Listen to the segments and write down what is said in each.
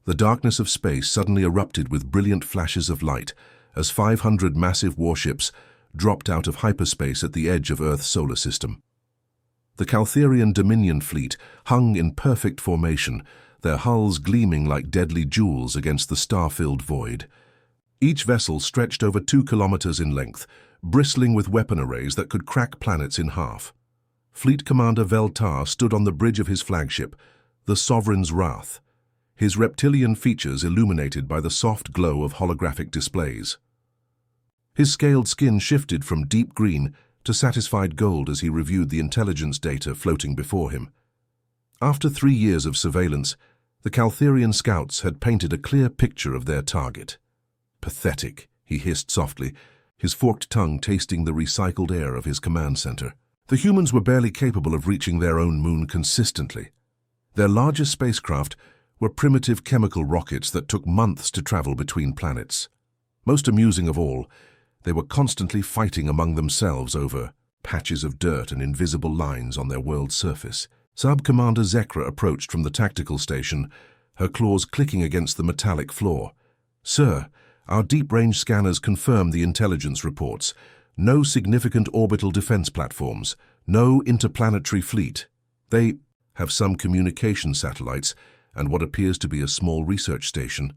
The darkness of space suddenly erupted with brilliant flashes of light as 500 massive warships dropped out of hyperspace at the edge of Earth's solar system. The Caltherian Dominion fleet hung in perfect formation, their hulls gleaming like deadly jewels against the star-filled void. Each vessel stretched over 2 kilometers in length, bristling with weapon arrays that could crack planets in half. Fleet Commander Veltar stood on the bridge of his flagship, the Sovereign's Wrath, his reptilian features illuminated by the soft glow of holographic displays. His scaled skin shifted from deep green to satisfied gold as he reviewed the intelligence data floating before him. After 3 years of surveillance, the Caltherian scouts had painted a clear picture of their target. Pathetic, he hissed softly, his forked tongue tasting the recycled air of his command center. The humans were barely capable of reaching their own moon consistently. Their largest spacecraft were primitive chemical rockets that took months to travel between planets. Most amusing of all, they were constantly fighting among themselves over patches of dirt and invisible lines on their world's surface. Sub-Commander Zekra approached from the tactical station, her claws clicking against the metallic floor. "Sir, our deep-range scanners confirm the intelligence reports. No significant orbital defense platforms, no interplanetary fleet. They have some communication satellites and what appears to be a small research station,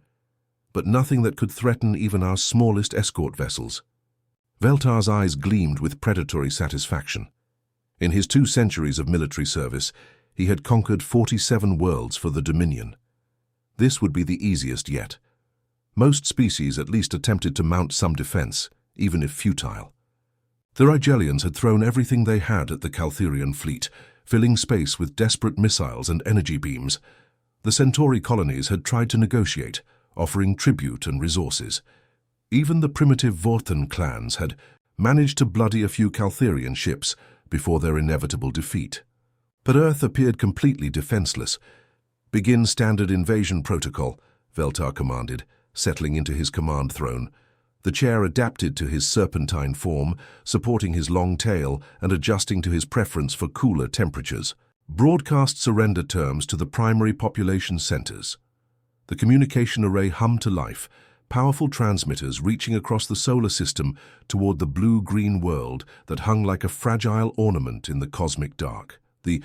but nothing that could threaten even our smallest escort vessels." Veltar's eyes gleamed with predatory satisfaction. In his 2 centuries of military service, he had conquered 47 worlds for the Dominion. This would be the easiest yet. Most species at least attempted to mount some defense, even if futile. The Rigelians had thrown everything they had at the Caltherian fleet, filling space with desperate missiles and energy beams. The Centauri colonies had tried to negotiate, offering tribute and resources. Even the primitive Vorthan clans had managed to bloody a few Caltherian ships before their inevitable defeat. But Earth appeared completely defenseless. "Begin standard invasion protocol," Veltar commanded, settling into his command throne. The chair adapted to his serpentine form, supporting his long tail and adjusting to his preference for cooler temperatures. "Broadcast surrender terms to the primary population centers." The communication array hummed to life, powerful transmitters reaching across the solar system toward the blue-green world that hung like a fragile ornament in the cosmic dark. The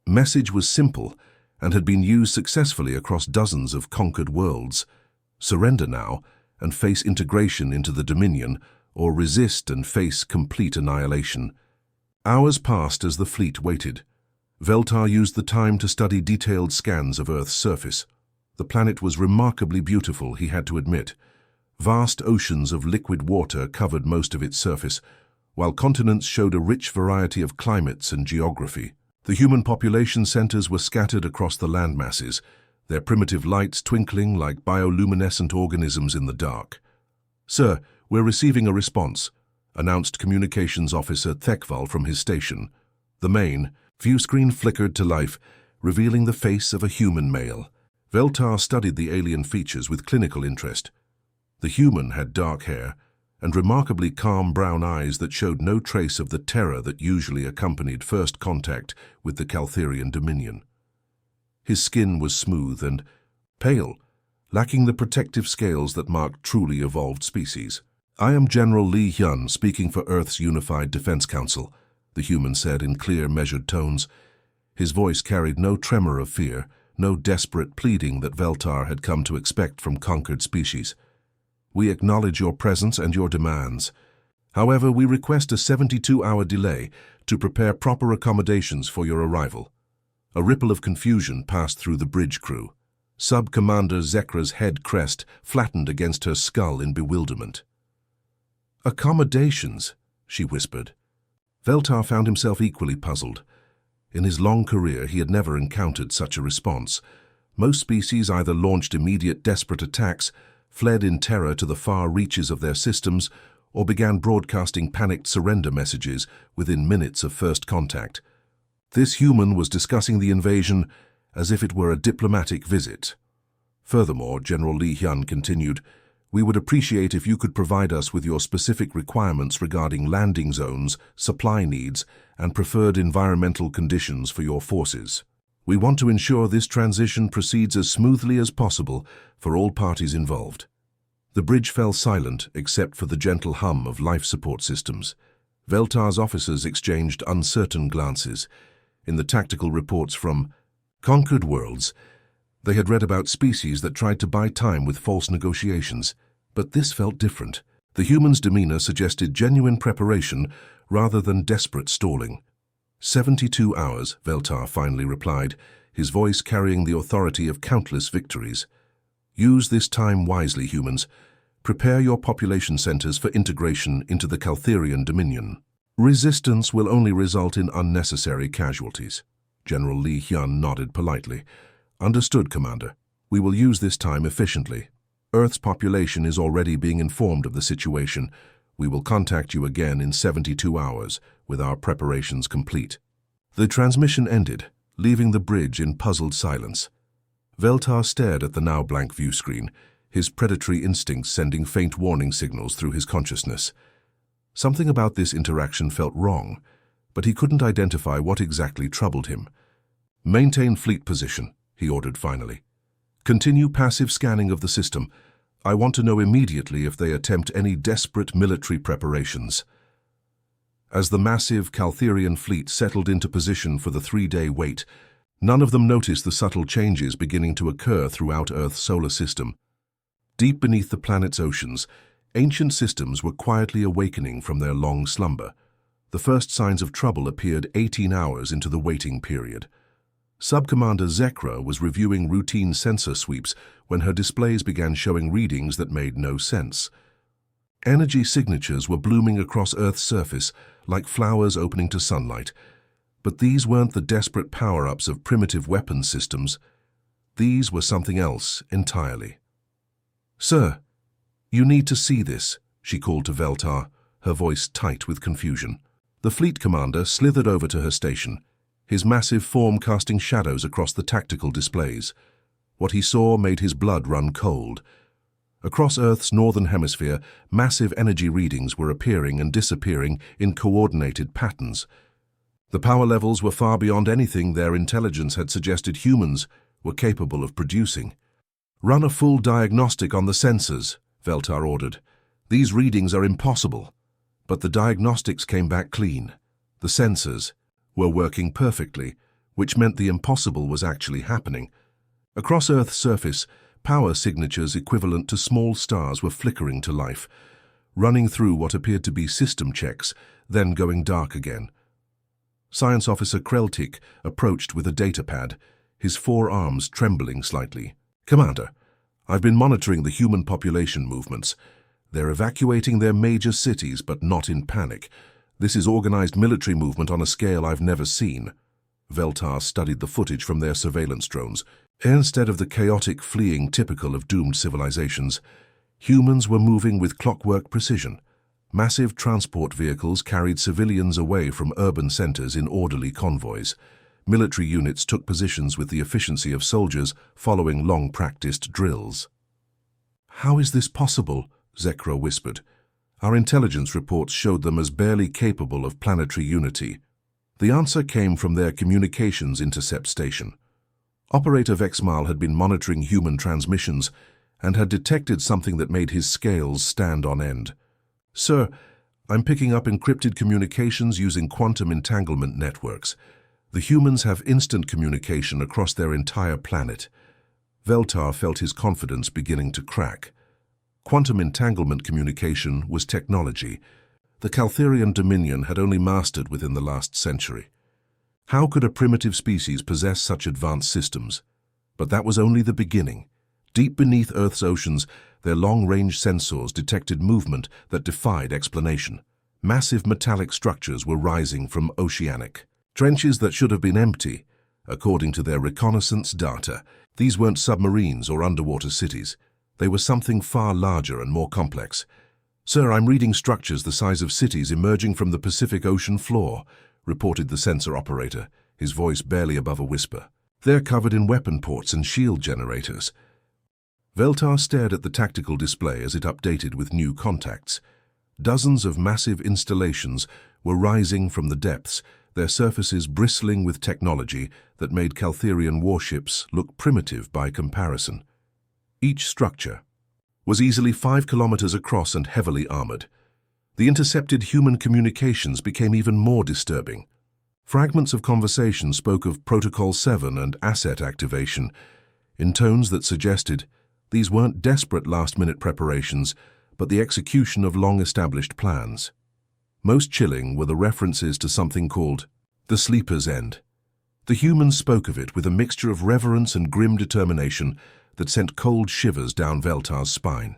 message was simple and had been used successfully across dozens of conquered worlds. Surrender now and face integration into the Dominion, or resist and face complete annihilation. Hours passed as the fleet waited. Veltar used the time to study detailed scans of Earth's surface. The planet was remarkably beautiful, he had to admit. Vast oceans of liquid water covered most of its surface, while continents showed a rich variety of climates and geography. The human population centers were scattered across the landmasses, their primitive lights twinkling like bioluminescent organisms in the dark. "Sir, we're receiving a response," announced Communications Officer Thekval from his station. The main view screen flickered to life, revealing the face of a human male. Veltar studied the alien features with clinical interest. The human had dark hair and remarkably calm brown eyes that showed no trace of the terror that usually accompanied first contact with the Caltherian Dominion. His skin was smooth and pale, lacking the protective scales that mark truly evolved species. "I am General Li Hyun, speaking for Earth's Unified Defense Council," the human said in clear, measured tones. His voice carried no tremor of fear, no desperate pleading that Veltar had come to expect from conquered species. "We acknowledge your presence and your demands. However, we request a 72-hour delay to prepare proper accommodations for your arrival." A ripple of confusion passed through the bridge crew. Sub-Commander Zekra's head crest flattened against her skull in bewilderment. "Accommodations," she whispered. Veltar found himself equally puzzled. In his long career, he had never encountered such a response. Most species either launched immediate desperate attacks, fled in terror to the far reaches of their systems, or began broadcasting panicked surrender messages within minutes of first contact. This human was discussing the invasion as if it were a diplomatic visit. Furthermore, General Li Hyun continued, "We would appreciate if you could provide us with your specific requirements regarding landing zones, supply needs, and preferred environmental conditions for your forces." We want to ensure this transition proceeds as smoothly as possible for all parties involved. The bridge fell silent except for the gentle hum of life support systems. Veltar's officers exchanged uncertain glances. In the tactical reports from conquered worlds, they had read about species that tried to buy time with false negotiations, but this felt different. The humans' demeanor suggested genuine preparation rather than desperate stalling. 72 hours, Veltar finally replied, his voice carrying the authority of countless victories. Use this time wisely, humans. Prepare your population centers for integration into the Caltherian Dominion. Resistance will only result in unnecessary casualties. General Li Hyun nodded politely. Understood, Commander. We will use this time efficiently. Earth's population is already being informed of the situation. We will contact you again in 72 hours, with our preparations complete. The transmission ended, leaving the bridge in puzzled silence. Veltar stared at the now blank view screen, his predatory instincts sending faint warning signals through his consciousness. Something about this interaction felt wrong, but he couldn't identify what exactly troubled him. Maintain fleet position, he ordered finally. Continue passive scanning of the system. I want to know immediately if they attempt any desperate military preparations. As the massive Caltherian fleet settled into position for the 3-day wait, none of them noticed the subtle changes beginning to occur throughout Earth's solar system. Deep beneath the planet's oceans, ancient systems were quietly awakening from their long slumber. The first signs of trouble appeared 18 hours into the waiting period. Subcommander Zekra was reviewing routine sensor sweeps when her displays began showing readings that made no sense. Energy signatures were blooming across Earth's surface like flowers opening to sunlight. But these weren't the desperate power-ups of primitive weapons systems. These were something else entirely. "Sir, you need to see this," she called to Veltar, her voice tight with confusion. The fleet commander slithered over to her station, his massive form casting shadows across the tactical displays. What he saw made his blood run cold. Across Earth's northern hemisphere, massive energy readings were appearing and disappearing in coordinated patterns. The power levels were far beyond anything their intelligence had suggested humans were capable of producing. "Run a full diagnostic on the sensors," Veltar ordered. "These readings are impossible." But the diagnostics came back clean. The sensors were working perfectly, which meant the impossible was actually happening. Across Earth's surface, power signatures equivalent to small stars were flickering to life, running through what appeared to be system checks, then going dark again. Science Officer Kreltik approached with a datapad, his forearms trembling slightly. "Commander, I've been monitoring the human population movements. They're evacuating their major cities, but not in panic. This is organized military movement on a scale I've never seen." Veltar studied the footage from their surveillance drones. Instead of the chaotic fleeing typical of doomed civilizations, humans were moving with clockwork precision. Massive transport vehicles carried civilians away from urban centers in orderly convoys. Military units took positions with the efficiency of soldiers following long-practiced drills. "How is this possible?" Zekra whispered. "Our intelligence reports showed them as barely capable of planetary unity." The answer came from their communications intercept station. Operator Vexmal had been monitoring human transmissions and had detected something that made his scales stand on end. "Sir, I'm picking up encrypted communications using quantum entanglement networks. The humans have instant communication across their entire planet." Veltar felt his confidence beginning to crack. Quantum entanglement communication was technology the Caltherian Dominion had only mastered within the last century. How could a primitive species possess such advanced systems? But that was only the beginning. Deep beneath Earth's oceans, their long-range sensors detected movement that defied explanation. Massive metallic structures were rising from oceanic trenches that should have been empty. According to their reconnaissance data, these weren't submarines or underwater cities. They were something far larger and more complex. "Sir, I'm reading structures the size of cities emerging from the Pacific Ocean floor," reported the sensor operator, his voice barely above a whisper. "They're covered in weapon ports and shield generators." Veltar stared at the tactical display as it updated with new contacts. Dozens of massive installations were rising from the depths, their surfaces bristling with technology that made Caltherian warships look primitive by comparison. Each structure was easily 5 kilometers across and heavily armored. The intercepted human communications became even more disturbing. Fragments of conversation spoke of Protocol 7 and asset activation, in tones that suggested these weren't desperate last-minute preparations, but the execution of long-established plans. Most chilling were the references to something called the Sleeper's End. The humans spoke of it with a mixture of reverence and grim determination that sent cold shivers down Veltar's spine.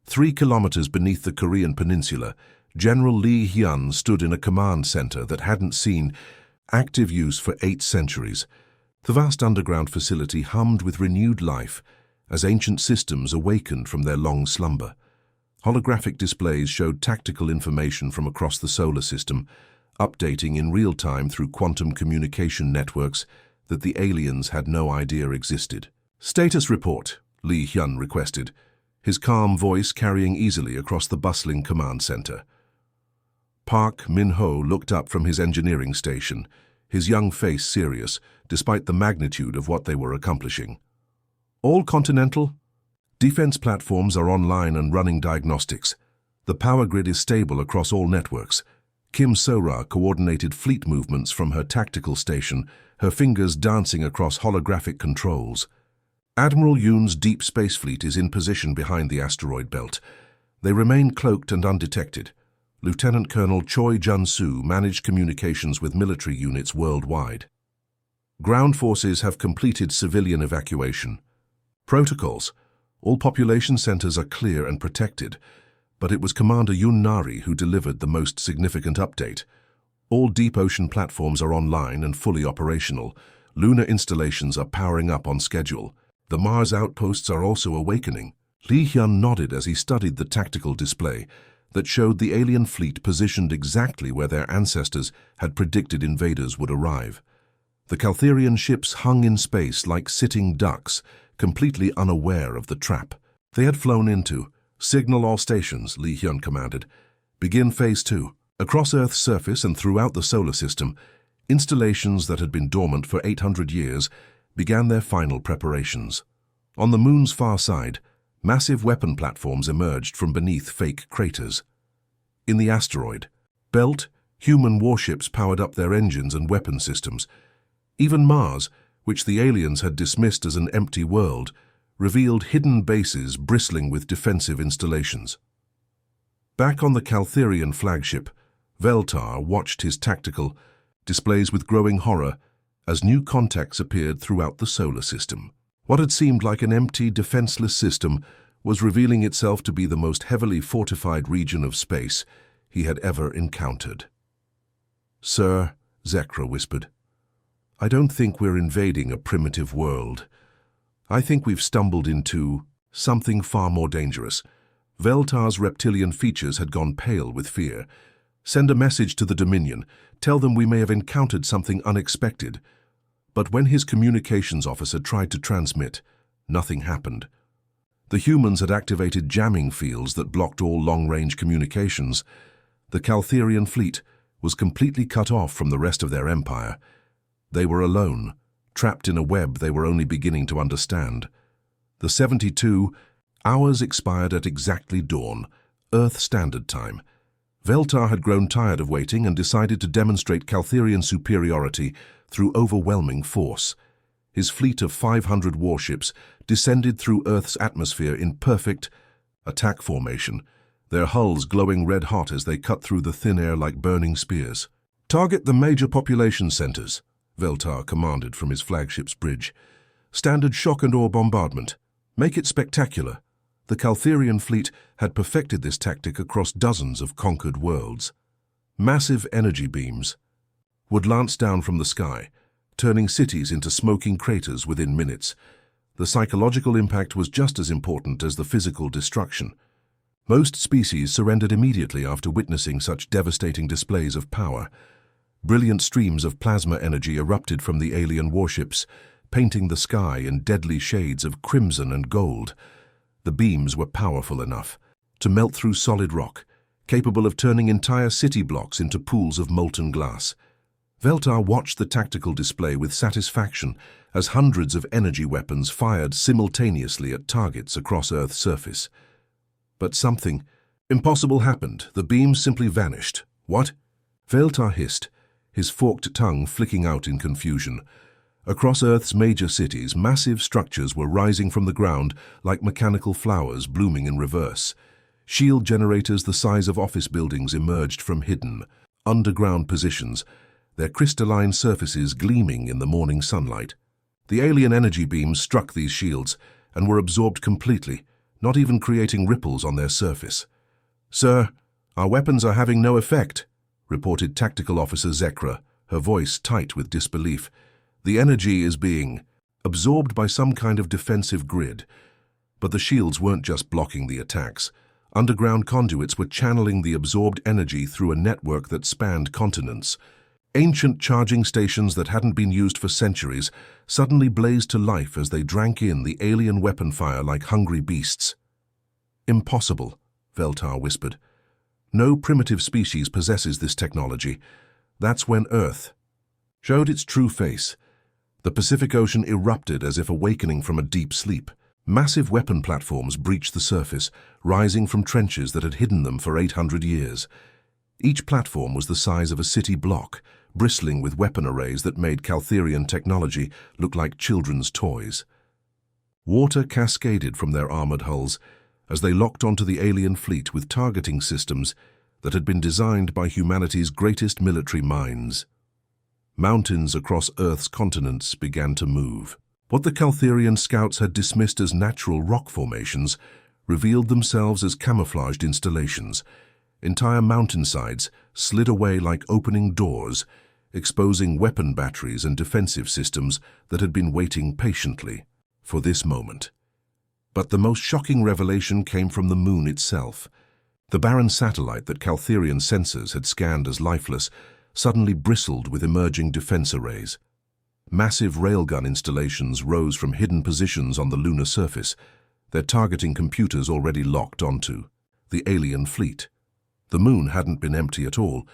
3 kilometers beneath the Korean peninsula, General Lee Hyun stood in a command center that hadn't seen active use for 8 centuries. The vast underground facility hummed with renewed life as ancient systems awakened from their long slumber. Holographic displays showed tactical information from across the solar system, updating in real time through quantum communication networks that the aliens had no idea existed. "Status report," Lee Hyun requested, his calm voice carrying easily across the bustling command center. Park Min-ho looked up from his engineering station, his young face serious, despite the magnitude of what they were accomplishing. "All Continental defense platforms are online and running diagnostics. The power grid is stable across all networks." Kim Sora coordinated fleet movements from her tactical station, her fingers dancing across holographic controls. Admiral Yoon's deep space fleet is in position behind the asteroid belt. They remain cloaked and undetected. Lieutenant Colonel Choi Jun-soo managed communications with military units worldwide. Ground forces have completed civilian evacuation. Protocols. All population centers are clear and protected, but it was Commander Yoon Nari who delivered the most significant update. All deep ocean platforms are online and fully operational. Lunar installations are powering up on schedule. The Mars outposts are also awakening. Lee Hyun nodded as he studied the tactical display that showed the alien fleet positioned exactly where their ancestors had predicted invaders would arrive. The Caltherian ships hung in space like sitting ducks, completely unaware of the trap they had flown into. "Signal all stations," Lee Hyun commanded. "Begin Phase 2. Across Earth's surface and throughout the solar system, installations that had been dormant for 800 years began their final preparations. On the moon's far side, massive weapon platforms emerged from beneath fake craters. In the asteroid belt, human warships powered up their engines and weapon systems. Even Mars, which the aliens had dismissed as an empty world, revealed hidden bases bristling with defensive installations. Back on the Caltherian flagship, Veltar watched his tactical displays with growing horror as new contacts appeared throughout the solar system. What had seemed like an empty, defenseless system was revealing itself to be the most heavily fortified region of space he had ever encountered. "Sir," Zekra whispered, "I don't think we're invading a primitive world. I think we've stumbled into something far more dangerous." Veltar's reptilian features had gone pale with fear. "Send a message to the Dominion. Tell them we may have encountered something unexpected." But when his communications officer tried to transmit, nothing happened. The humans had activated jamming fields that blocked all long-range communications. The Caltherian fleet was completely cut off from the rest of their empire. They were alone, trapped in a web they were only beginning to understand. The 72 hours expired at exactly dawn, Earth Standard Time. Veltar had grown tired of waiting and decided to demonstrate Caltherian superiority through overwhelming force. His fleet of 500 warships descended through Earth's atmosphere in perfect attack formation, their hulls glowing red-hot as they cut through the thin air like burning spears. "Target the major population centers," Veltar commanded from his flagship's bridge. "Standard shock and awe bombardment. Make it spectacular." The Caltherian fleet had perfected this tactic across dozens of conquered worlds. Massive energy beams would lance down from the sky, turning cities into smoking craters within minutes. The psychological impact was just as important as the physical destruction. Most species surrendered immediately after witnessing such devastating displays of power. Brilliant streams of plasma energy erupted from the alien warships, painting the sky in deadly shades of crimson and gold. The beams were powerful enough to melt through solid rock, capable of turning entire city blocks into pools of molten glass. Veltar watched the tactical display with satisfaction as hundreds of energy weapons fired simultaneously at targets across Earth's surface. But something impossible happened. The beams simply vanished. What? Veltar hissed, his forked tongue flicking out in confusion. Across Earth's major cities, massive structures were rising from the ground like mechanical flowers blooming in reverse. Shield generators the size of office buildings emerged from hidden, underground positions, their crystalline surfaces gleaming in the morning sunlight. The alien energy beams struck these shields and were absorbed completely, not even creating ripples on their surface. "Sir, our weapons are having no effect," reported Tactical Officer Zekra, her voice tight with disbelief. "The energy is being absorbed by some kind of defensive grid." But the shields weren't just blocking the attacks. Underground conduits were channeling the absorbed energy through a network that spanned continents. Ancient charging stations that hadn't been used for centuries suddenly blazed to life as they drank in the alien weapon fire like hungry beasts. "Impossible," Veltar whispered. "No primitive species possesses this technology." That's when Earth showed its true face. The Pacific Ocean erupted as if awakening from a deep sleep. Massive weapon platforms breached the surface, rising from trenches that had hidden them for 800 years. Each platform was the size of a city block, bristling with weapon arrays that made Caltherian technology look like children's toys. Water cascaded from their armored hulls as they locked onto the alien fleet with targeting systems that had been designed by humanity's greatest military minds. Mountains across Earth's continents began to move. What the Caltherian scouts had dismissed as natural rock formations revealed themselves as camouflaged installations. Entire mountainsides slid away like opening doors, exposing weapon batteries and defensive systems that had been waiting patiently for this moment. But the most shocking revelation came from the moon itself. The barren satellite that Caltherian sensors had scanned as lifeless suddenly bristled with emerging defense arrays. Massive railgun installations rose from hidden positions on the lunar surface, their targeting computers already locked onto the alien fleet. The moon hadn't been empty at all.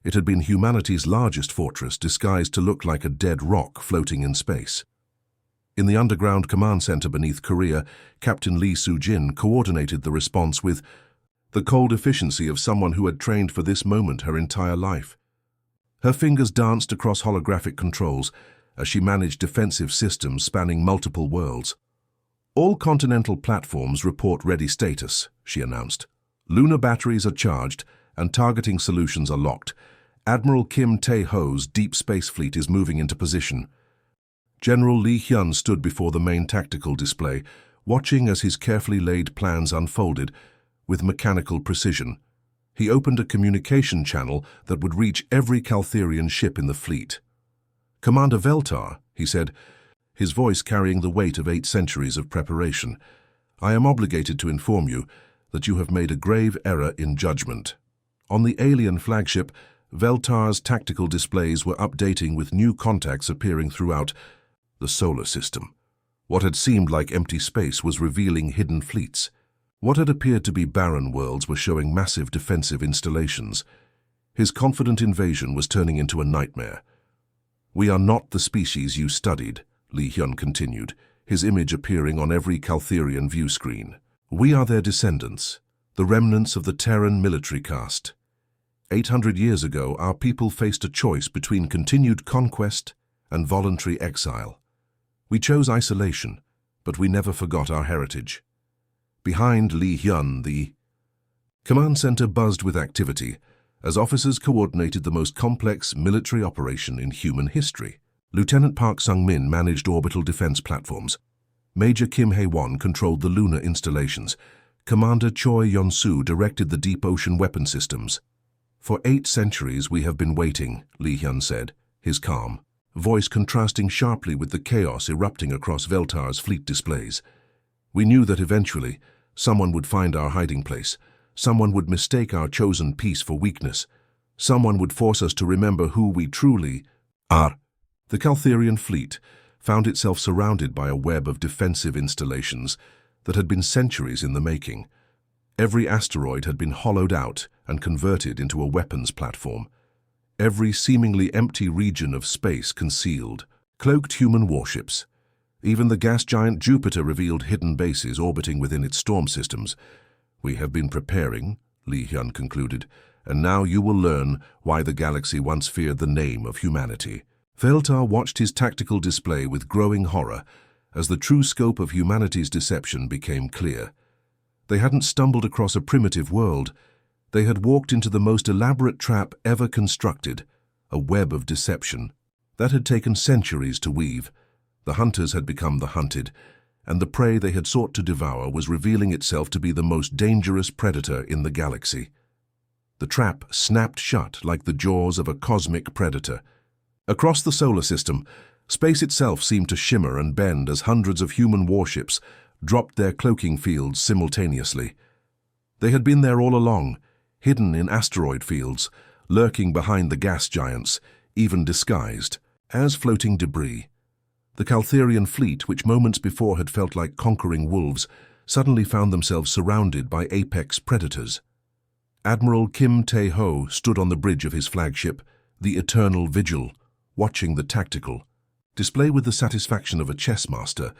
It had been humanity's largest fortress, disguised to look like a dead rock floating in space. In the underground command center beneath Korea, Captain Lee Soo-jin coordinated the response with the cold efficiency of someone who had trained for this moment her entire life. Her fingers danced across holographic controls as she managed defensive systems spanning multiple worlds. "All continental platforms report ready status," she announced. "Lunar batteries are charged and targeting solutions are locked. Admiral Kim Tae-ho's Deep Space Fleet is moving into position." General Lee Hyun stood before the main tactical display, watching as his carefully laid plans unfolded with mechanical precision. He opened a communication channel that would reach every Caltherian ship in the fleet. "Commander Veltar," he said, his voice carrying the weight of 8 centuries of preparation, "I am obligated to inform you that you have made a grave error in judgment." On the alien flagship, Veltar's tactical displays were updating with new contacts appearing throughout the solar system. What had seemed like empty space was revealing hidden fleets. What had appeared to be barren worlds were showing massive defensive installations. His confident invasion was turning into a nightmare. "We are not the species you studied," Lee Hyun continued, his image appearing on every Caltherian view screen. "We are their descendants, the remnants of the Terran military caste. 800 years ago, our people faced a choice between continued conquest and voluntary exile. We chose isolation, but we never forgot our heritage." Behind Lee Hyun, the command center buzzed with activity as officers coordinated the most complex military operation in human history. Lieutenant Park Sung-min managed orbital defense platforms. Major Kim Hae-won controlled the lunar installations. Commander Choi Yeon-soo directed the deep ocean weapon systems. "For 8 centuries we have been waiting," Lee Hyun said, his calm voice contrasting sharply with the chaos erupting across Veltar's fleet displays. "We knew that eventually someone would find our hiding place. Someone would mistake our chosen peace for weakness. Someone would force us to remember who we truly are." The Caltherian fleet found itself surrounded by a web of defensive installations that had been centuries in the making. Every asteroid had been hollowed out and converted into a weapons platform. every seemingly empty region of space concealed cloaked human warships. Even the gas giant Jupiter revealed hidden bases orbiting within its storm systems. "We have been preparing," Li Hyun concluded, "and now you will learn why the galaxy once feared the name of humanity." Veltar watched his tactical display with growing horror as the true scope of humanity's deception became clear. They hadn't stumbled across a primitive world. They had walked into the most elaborate trap ever constructed, a web of deception that had taken centuries to weave. The hunters had become the hunted, and the prey they had sought to devour was revealing itself to be the most dangerous predator in the galaxy. The trap snapped shut like the jaws of a cosmic predator. Across the solar system, space itself seemed to shimmer and bend as hundreds of human warships dropped their cloaking fields simultaneously. They had been there all along, hidden in asteroid fields, lurking behind the gas giants, even disguised as floating debris. The Caltherian fleet, which moments before had felt like conquering wolves, suddenly found themselves surrounded by apex predators. Admiral Kim Tae-ho stood on the bridge of his flagship, the Eternal Vigil, watching the tactical display with the satisfaction of a chess master,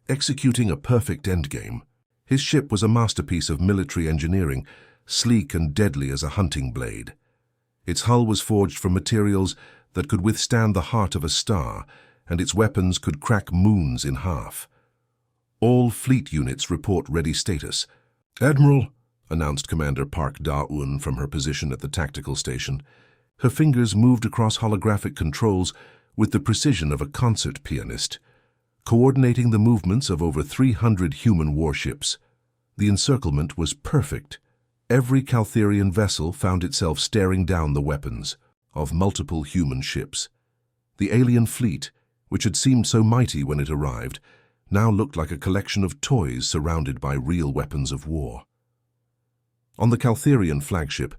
executing a perfect endgame. His ship was a masterpiece of military engineering, sleek and deadly as a hunting blade. Its hull was forged from materials that could withstand the heart of a star, and its weapons could crack moons in half. All fleet units report ready status. "Admiral," announced Commander Park Da-eun from her position at the tactical station. Her fingers moved across holographic controls with the precision of a concert pianist, coordinating the movements of over 300 human warships. The encirclement was perfect. Every Caltherian vessel found itself staring down the weapons of multiple human ships. The alien fleet, which had seemed so mighty when it arrived, now looked like a collection of toys surrounded by real weapons of war. On the Caltherian flagship,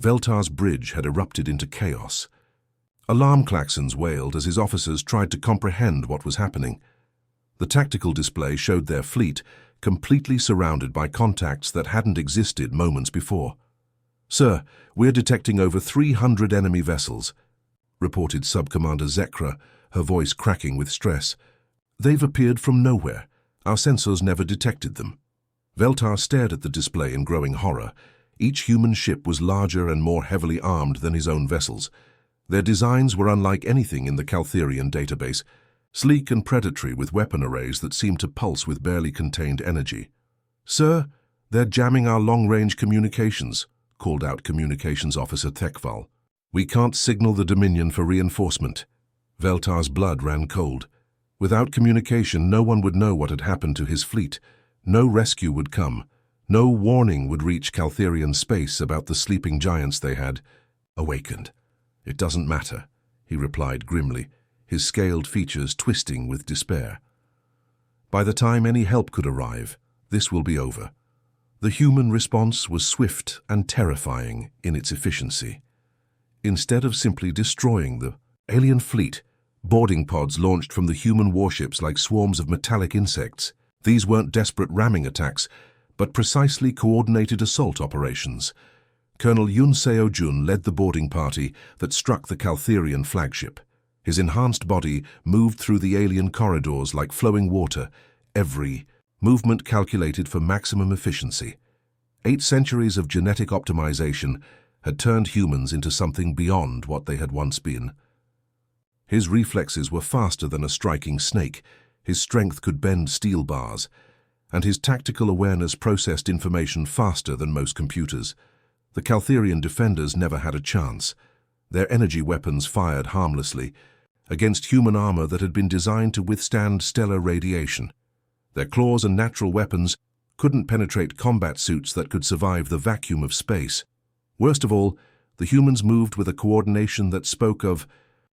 Veltar's bridge had erupted into chaos. Alarm klaxons wailed as his officers tried to comprehend what was happening. The tactical display showed their fleet completely surrounded by contacts that hadn't existed moments before. "Sir, we're detecting over 300 enemy vessels," reported Subcommander Zekra, her voice cracking with stress. "They've appeared from nowhere. Our sensors never detected them." Veltar stared at the display in growing horror. Each human ship was larger and more heavily armed than his own vessels. Their designs were unlike anything in the Caltherian database, sleek and predatory with weapon arrays that seemed to pulse with barely contained energy. "Sir, they're jamming our long-range communications," called out Communications Officer Thekval. "We can't signal the Dominion for reinforcement." Veltar's blood ran cold. Without communication, no one would know what had happened to his fleet. No rescue would come. No warning would reach Caltherian space about the sleeping giants they had awakened. "It doesn't matter," he replied grimly, his scaled features twisting with despair. "By the time any help could arrive, this will be over." The human response was swift and terrifying in its efficiency. Instead of simply destroying the alien fleet, boarding pods launched from the human warships like swarms of metallic insects. These weren't desperate ramming attacks, but precisely coordinated assault operations. Colonel Yoon Seo-jun led the boarding party that struck the Caltherian flagship. His enhanced body moved through the alien corridors like flowing water, every movement calculated for maximum efficiency. 8 centuries of genetic optimization had turned humans into something beyond what they had once been. His reflexes were faster than a striking snake, his strength could bend steel bars, and his tactical awareness processed information faster than most computers. The Caltherian defenders never had a chance. Their energy weapons fired harmlessly against human armor that had been designed to withstand stellar radiation. Their claws and natural weapons couldn't penetrate combat suits that could survive the vacuum of space. Worst of all, the humans moved with a coordination that spoke of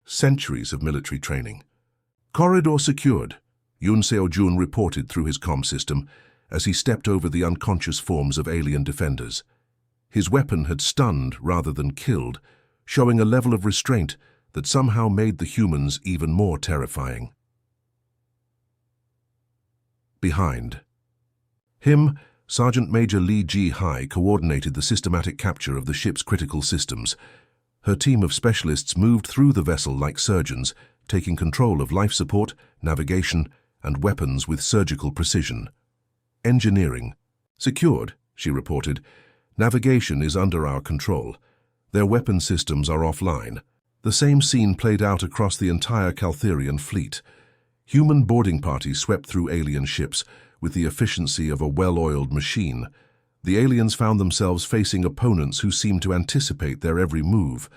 centuries of military training. "Corridor secured," Yoon Seo-jun reported through his comm system as he stepped over the unconscious forms of alien defenders. His weapon had stunned rather than killed, showing a level of restraint that somehow made the humans even more terrifying. Behind him, Sergeant Major Lee Ji-hai coordinated the systematic capture of the ship's critical systems. Her team of specialists moved through the vessel like surgeons, taking control of life support, navigation, and weapons with surgical precision. Engineering. Secured, she reported. Navigation is under our control. Their weapon systems are offline. The same scene played out across the entire Caltherian fleet. Human boarding parties swept through alien ships with the efficiency of a well-oiled machine. The aliens found themselves facing opponents who seemed to anticipate their every move,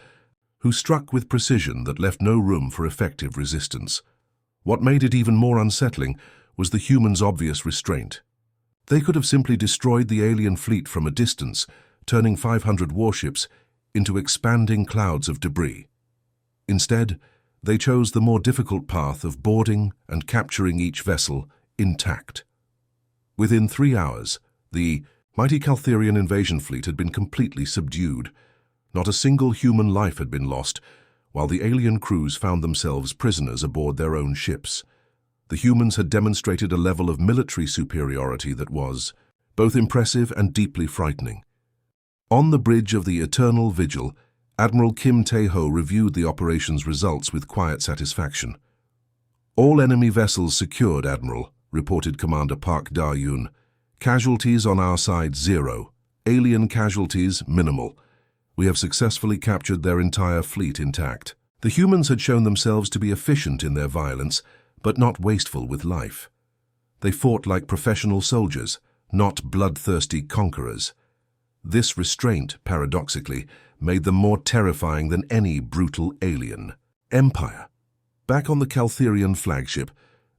who struck with precision that left no room for effective resistance. What made it even more unsettling was the humans' obvious restraint. They could have simply destroyed the alien fleet from a distance, turning 500 warships into expanding clouds of debris. Instead, they chose the more difficult path of boarding and capturing each vessel intact. Within 3 hours, the mighty Caltherian invasion fleet had been completely subdued. Not a single human life had been lost, while the alien crews found themselves prisoners aboard their own ships. The humans had demonstrated a level of military superiority that was both impressive and deeply frightening. On the bridge of the Eternal Vigil, Admiral Kim Tae-ho reviewed the operation's results with quiet satisfaction. "All enemy vessels secured, Admiral," reported Commander Park Da-yoon. "Casualties on our side 0. Alien casualties minimal. We have successfully captured their entire fleet intact." The humans had shown themselves to be efficient in their violence, but not wasteful with life. They fought like professional soldiers, not bloodthirsty conquerors. This restraint, paradoxically, made them more terrifying than any brutal alien. Empire. Back on the Caltherian flagship,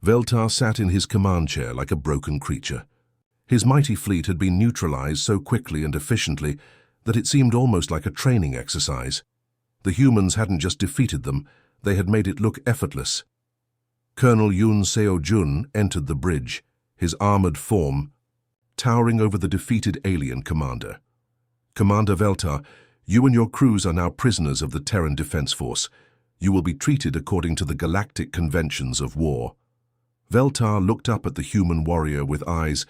Veltar sat in his command chair like a broken creature. His mighty fleet had been neutralized so quickly and efficiently that it seemed almost like a training exercise. The humans hadn't just defeated them, they had made it look effortless. Colonel Yoon Seo-jun entered the bridge, his armored form towering over the defeated alien commander. "Commander Veltar, you and your crews are now prisoners of the Terran Defense Force. You will be treated according to the Galactic Conventions of War." Veltar looked up at the human warrior with eyes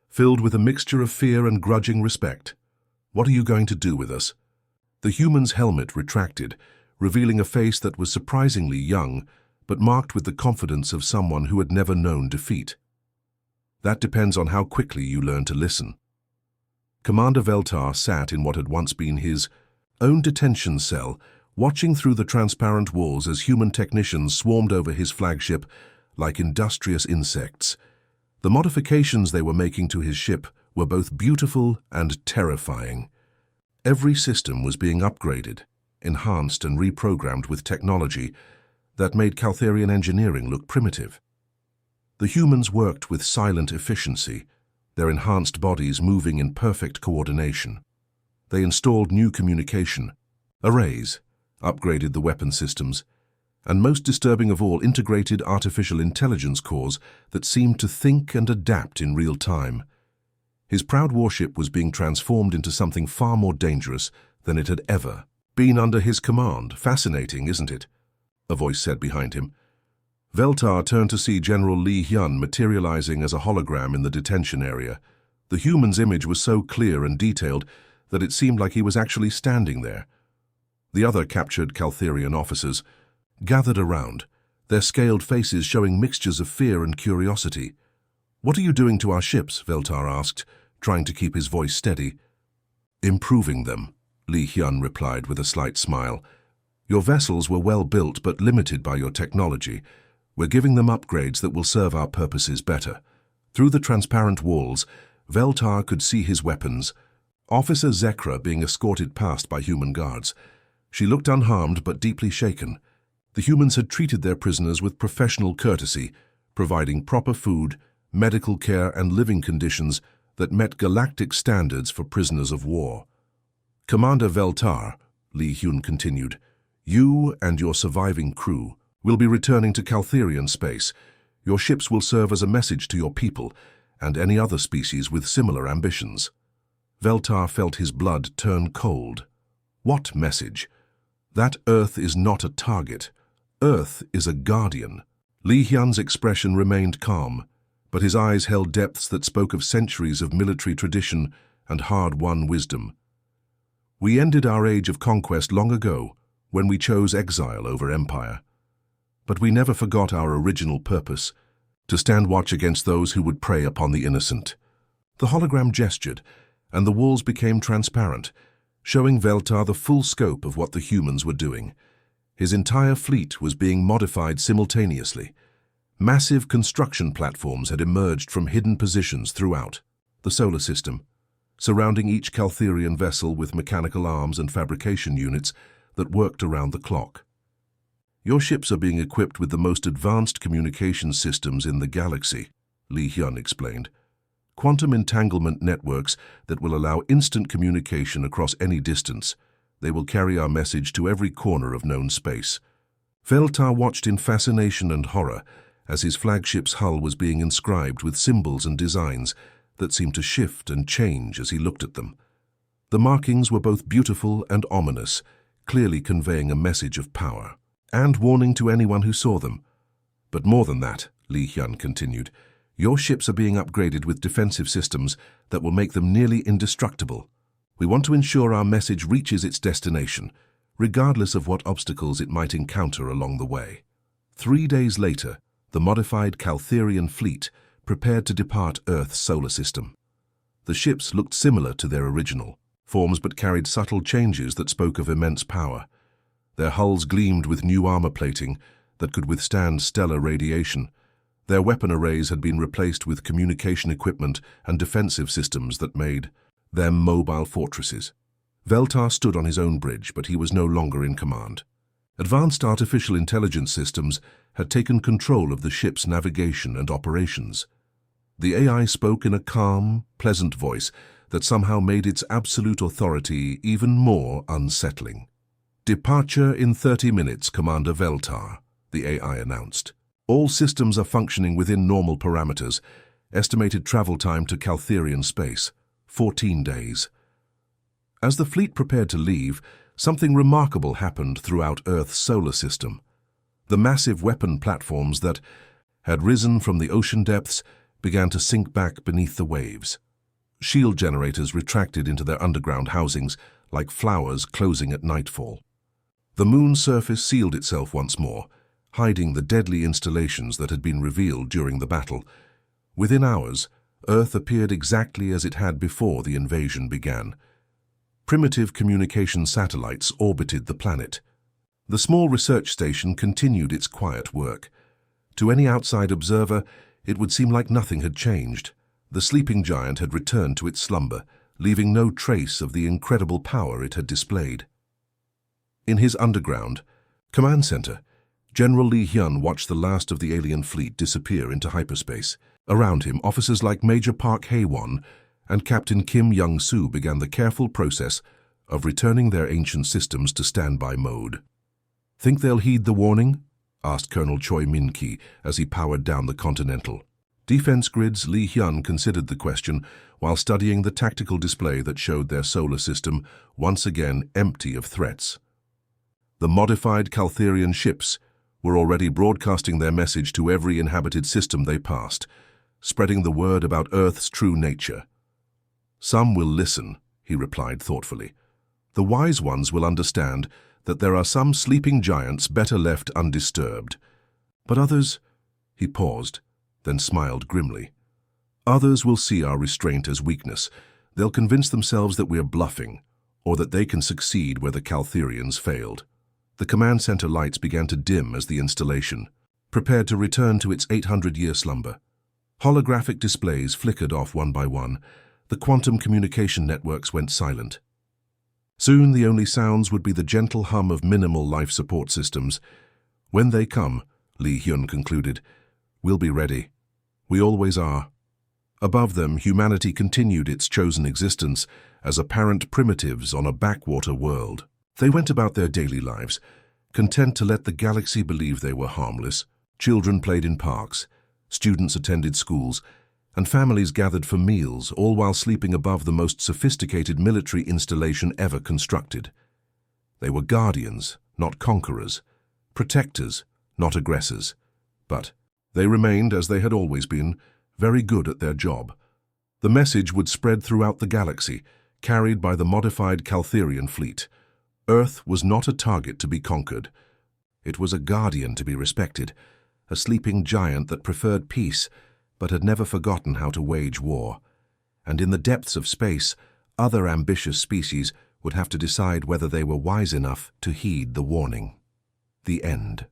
filled with a mixture of fear and grudging respect. "What are you going to do with us?" The human's helmet retracted, revealing a face that was surprisingly young, but marked with the confidence of someone who had never known defeat. "That depends on how quickly you learn to listen." Commander Veltar sat in what had once been his own detention cell, watching through the transparent walls as human technicians swarmed over his flagship like industrious insects. The modifications they were making to his ship were both beautiful and terrifying. Every system was being upgraded, enhanced and reprogrammed with technology that made Caltherian engineering look primitive. The humans worked with silent efficiency, their enhanced bodies moving in perfect coordination. They installed new communication arrays, upgraded the weapon systems, and most disturbing of all, integrated artificial intelligence cores that seemed to think and adapt in real time. His proud warship was being transformed into something far more dangerous than it had ever been under his command. "Fascinating, isn't it?" a voice said behind him. Veltar turned to see General Lee Hyun materializing as a hologram in the detention area. The human's image was so clear and detailed that it seemed like he was actually standing there. The other captured Caltherian officers gathered around, their scaled faces showing mixtures of fear and curiosity. "What are you doing to our ships?" Veltar asked, trying to keep his voice steady. "Improving them," Lee Hyun replied with a slight smile. "Your vessels were well built but limited by your technology. We're giving them upgrades that will serve our purposes better." Through the transparent walls, Veltar could see his weapons. Officer Zekra being escorted past by human guards. She looked unharmed but deeply shaken. The humans had treated their prisoners with professional courtesy, providing proper food, medical care and living conditions that met galactic standards for prisoners of war. "Commander Veltar," Lee Hyun continued, "you and your surviving crew will be returning to Caltherian space. Your ships will serve as a message to your people and any other species with similar ambitions." Veltar felt his blood turn cold. What message? That Earth is not a target. Earth is a guardian. Lee Hyun's expression remained calm, but his eyes held depths that spoke of centuries of military tradition and hard-won wisdom. We ended our age of conquest long ago, when we chose exile over empire. But we never forgot our original purpose, to stand watch against those who would prey upon the innocent. The hologram gestured, and the walls became transparent, showing Veltar the full scope of what the humans were doing. His entire fleet was being modified simultaneously. Massive construction platforms had emerged from hidden positions throughout the solar system, surrounding each Caltherian vessel with mechanical arms and fabrication units that worked around the clock. Your ships are being equipped with the most advanced communication systems in the galaxy, Li Hyun explained. Quantum entanglement networks that will allow instant communication across any distance. They will carry our message to every corner of known space. Veltar watched in fascination and horror as his flagship's hull was being inscribed with symbols and designs that seemed to shift and change as he looked at them. The markings were both beautiful and ominous, clearly conveying a message of power and warning to anyone who saw them. But more than that, Li Hyun continued, your ships are being upgraded with defensive systems that will make them nearly indestructible. We want to ensure our message reaches its destination, regardless of what obstacles it might encounter along the way. 3 days later, the modified Caltherian fleet prepared to depart Earth's solar system. The ships looked similar to their original forms but carried subtle changes that spoke of immense power. Their hulls gleamed with new armor plating that could withstand stellar radiation. Their weapon arrays had been replaced with communication equipment and defensive systems that made them mobile fortresses. Veltar stood on his own bridge, but he was no longer in command. Advanced artificial intelligence systems had taken control of the ship's navigation and operations. The AI spoke in a calm, pleasant voice that somehow made its absolute authority even more unsettling. Departure in 30 minutes, Commander Veltar, the AI announced. All systems are functioning within normal parameters. Estimated travel time to Caltherian space, 14 days. As the fleet prepared to leave, something remarkable happened throughout Earth's solar system. The massive weapon platforms that had risen from the ocean depths began to sink back beneath the waves. Shield generators retracted into their underground housings like flowers closing at nightfall. The moon's surface sealed itself once more, hiding the deadly installations that had been revealed during the battle. Within hours, Earth appeared exactly as it had before the invasion began. Primitive communication satellites orbited the planet. The small research station continued its quiet work. To any outside observer, it would seem like nothing had changed. The sleeping giant had returned to its slumber, leaving no trace of the incredible power it had displayed. In his underground command center, General Li Hyun watched the last of the alien fleet disappear into hyperspace. Around him, officers like Major Park Hae-won and Captain Kim Young-soo began the careful process of returning their ancient systems to standby mode. "Think they'll heed the warning?" asked Colonel Choi Min-ki as he powered down the Continental. Defense grids, Li Hyun considered the question while studying the tactical display that showed their solar system once again empty of threats. The modified Caltherian ships were already broadcasting their message to every inhabited system they passed, spreading the word about Earth's true nature. "Some will listen," he replied thoughtfully. "The wise ones will understand that there are some sleeping giants better left undisturbed. But others—" he paused, then smiled grimly. "Others will see our restraint as weakness. They'll convince themselves that we're bluffing, or that they can succeed where the Caltherians failed." The command center lights began to dim as the installation prepared to return to its 800-year slumber. Holographic displays flickered off one by one. The quantum communication networks went silent. Soon the only sounds would be the gentle hum of minimal life support systems. "When they come," Li Hyun concluded, "we'll be ready. We always are." Above them, humanity continued its chosen existence as apparent primitives on a backwater world. They went about their daily lives, content to let the galaxy believe they were harmless. Children played in parks, students attended schools, and families gathered for meals, all while sleeping above the most sophisticated military installation ever constructed. They were guardians, not conquerors, protectors, not aggressors. But they remained, as they had always been, very good at their job. The message would spread throughout the galaxy, carried by the modified Caltherian fleet. Earth was not a target to be conquered. It was a guardian to be respected, a sleeping giant that preferred peace but had never forgotten how to wage war. And in the depths of space, other ambitious species would have to decide whether they were wise enough to heed the warning. The end.